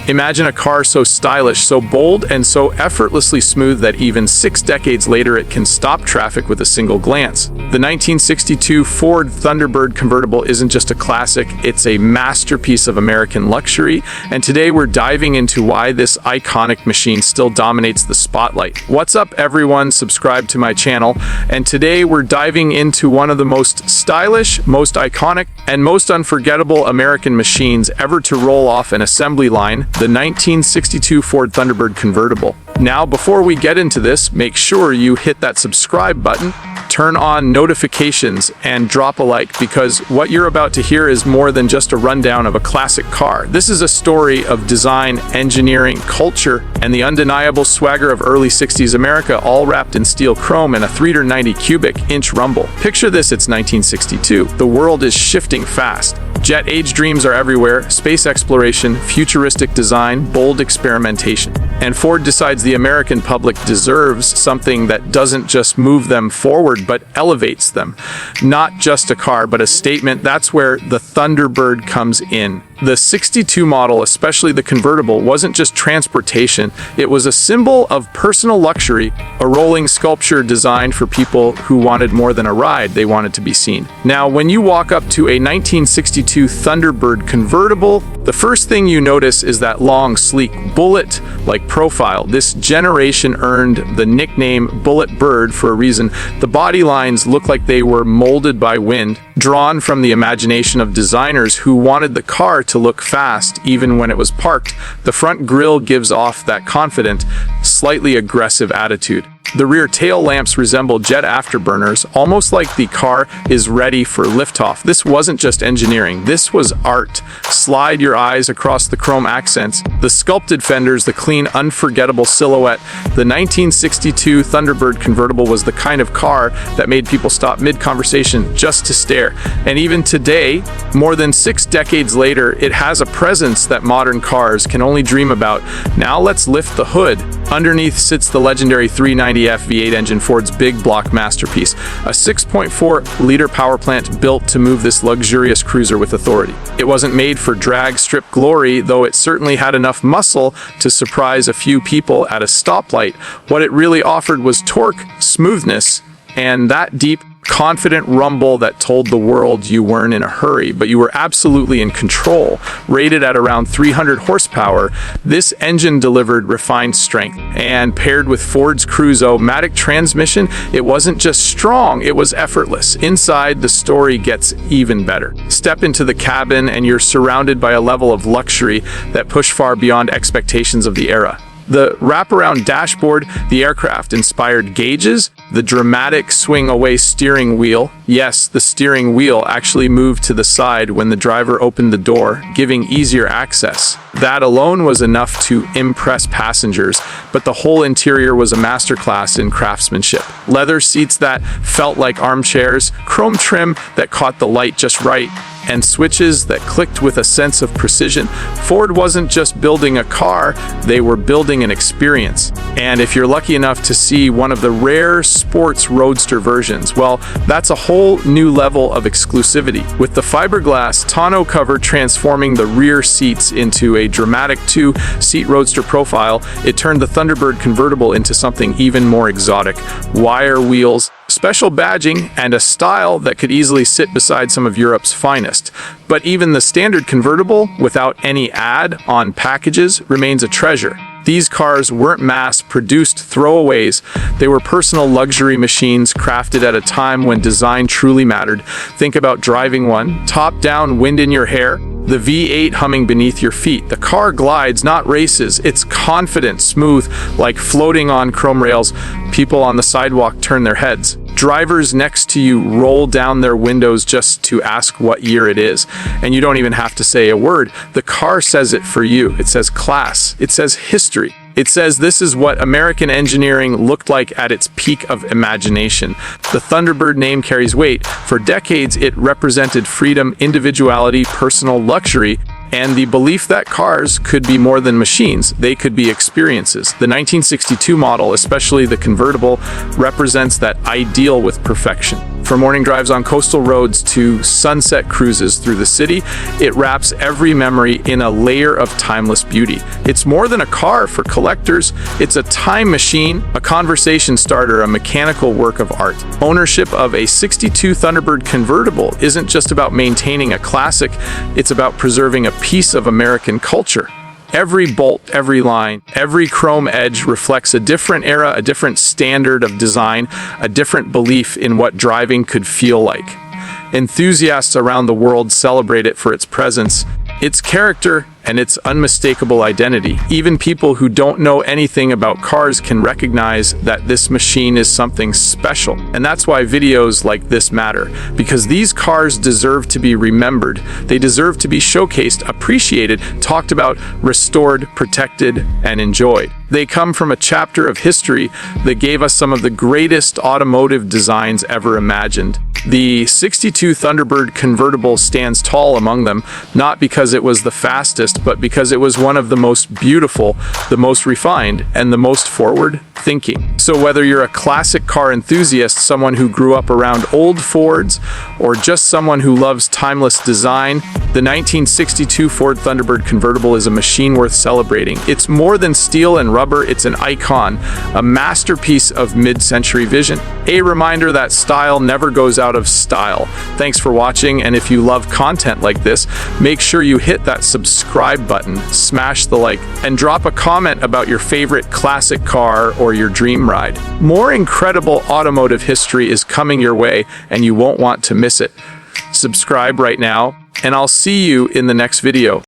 Imagine a car so stylish, so bold, and so effortlessly smooth that even 6 decades later it can stop traffic with a single glance. The 1962 Ford Thunderbird Convertible isn't just a classic, it's a masterpiece of American luxury, and today we're diving into why this iconic machine still dominates the spotlight. What's up, everyone? Subscribe to my channel, and today we're diving into one of the most stylish, most iconic, and most unforgettable American machines ever to roll off an assembly line, the 1962 Ford Thunderbird Convertible. Now, before we get into this, make sure you hit that subscribe button, turn on notifications, and drop a like, because what you're about to hear is more than just a rundown of a classic car. This is a story of design, engineering, culture, and the undeniable swagger of early 60s America, all wrapped in steel chrome and a 390 cubic inch rumble. Picture this, it's 1962. The world is shifting fast. Jet age dreams are everywhere, space exploration, futuristic design, bold experimentation. And Ford decides the American public deserves something that doesn't just move them forward, but elevates them. Not just a car, but a statement. That's where the Thunderbird comes in. The 62 model, especially the convertible, wasn't just transportation. It was a symbol of personal luxury, a rolling sculpture designed for people who wanted more than a ride. They wanted to be seen. Now, when you walk up to a 1962 Thunderbird convertible, the first thing you notice is that long, sleek, bullet-like profile. This generation earned the nickname Bullet Bird for a reason. The body lines look like they were molded by wind, drawn from the imagination of designers who wanted the car to look fast even when it was parked. The front grille gives off that confident, slightly aggressive attitude. The rear tail lamps resemble jet afterburners, almost like the car is ready for liftoff. This wasn't just engineering, this was art. Slide your eyes across the chrome accents, the sculpted fenders, the clean, unforgettable silhouette. The 1962 Thunderbird convertible was the kind of car that made people stop mid-conversation just to stare. And even today, more than 6 decades later, it has a presence that modern cars can only dream about. Now let's lift the hood. Underneath sits the legendary 390 V8 engine, Ford's big block masterpiece, a 6.4-liter power plant built to move this luxurious cruiser with authority. It wasn't made for drag strip glory, though it certainly had enough muscle to surprise a few people at a stoplight. What it really offered was torque, smoothness, and that deep, confident rumble that told the world you weren't in a hurry, but you were absolutely in control. Rated at around 300 horsepower, this engine delivered refined strength, and paired with Ford's Cruise-O-Matic transmission, it wasn't just strong, it was effortless. Inside, the story gets even better. Step into the cabin and you're surrounded by a level of luxury that pushed far beyond expectations of the era. The wraparound dashboard, the aircraft-inspired gauges, the dramatic swing-away steering wheel. Yes, the steering wheel actually moved to the side when the driver opened the door, giving easier access. That alone was enough to impress passengers, but the whole interior was a masterclass in craftsmanship. Leather seats that felt like armchairs, chrome trim that caught the light just right, and switches that clicked with a sense of precision. Ford wasn't just building a car, they were building an experience. And if you're lucky enough to see one of the rare sports roadster versions, well, that's a whole new level of exclusivity. With the fiberglass tonneau cover transforming the rear seats into a dramatic 2-seat roadster profile, it turned the Thunderbird convertible into something even more exotic. Wire wheels, special badging, and a style that could easily sit beside some of Europe's finest. But even the standard convertible, without any add-on packages, remains a treasure. These cars weren't mass-produced throwaways. They were personal luxury machines crafted at a time when design truly mattered. Think about driving one, top-down, wind in your hair, the V8 humming beneath your feet. The car glides, not races. It's confident, smooth, like floating on chrome rails. People on the sidewalk turn their heads. Drivers next to you roll down their windows just to ask what year it is. And you don't even have to say a word. The car says it for you. It says class. It says history. It says this is what American engineering looked like at its peak of imagination. The Thunderbird name carries weight. For decades, it represented freedom, individuality, personal luxury, and the belief that cars could be more than machines, they could be experiences. The 1962 model, especially the convertible, represents that ideal with perfection. From morning drives on coastal roads to sunset cruises through the city, it wraps every memory in a layer of timeless beauty. It's more than a car for collectors. It's a time machine, a conversation starter, a mechanical work of art. Ownership of a '62 Thunderbird Convertible isn't just about maintaining a classic, it's about preserving a piece of American culture. Every bolt, every line, every chrome edge reflects a different era, a different standard of design, a different belief in what driving could feel like. Enthusiasts around the world celebrate it for its presence, its character, and its unmistakable identity. Even people who don't know anything about cars can recognize that this machine is something special. And that's why videos like this matter, because these cars deserve to be remembered. They deserve to be showcased, appreciated, talked about, restored, protected, and enjoyed. They come from a chapter of history that gave us some of the greatest automotive designs ever imagined. The '62 Thunderbird Convertible stands tall among them, not because it was the fastest, but because it was one of the most beautiful, the most refined, and the most forward-thinking. So whether you're a classic car enthusiast, someone who grew up around old Fords, or just someone who loves timeless design, the 1962 Ford Thunderbird Convertible is a machine worth celebrating. It's more than steel and rubber, it's an icon, a masterpiece of mid-century vision. A reminder that style never goes out of style. Thanks for watching, and if you love content like this, make sure you hit that subscribe button, smash the like, and drop a comment about your favorite classic car or your dream ride. More incredible automotive history is coming your way, and you won't want to miss it. Subscribe right now, and I'll see you in the next video.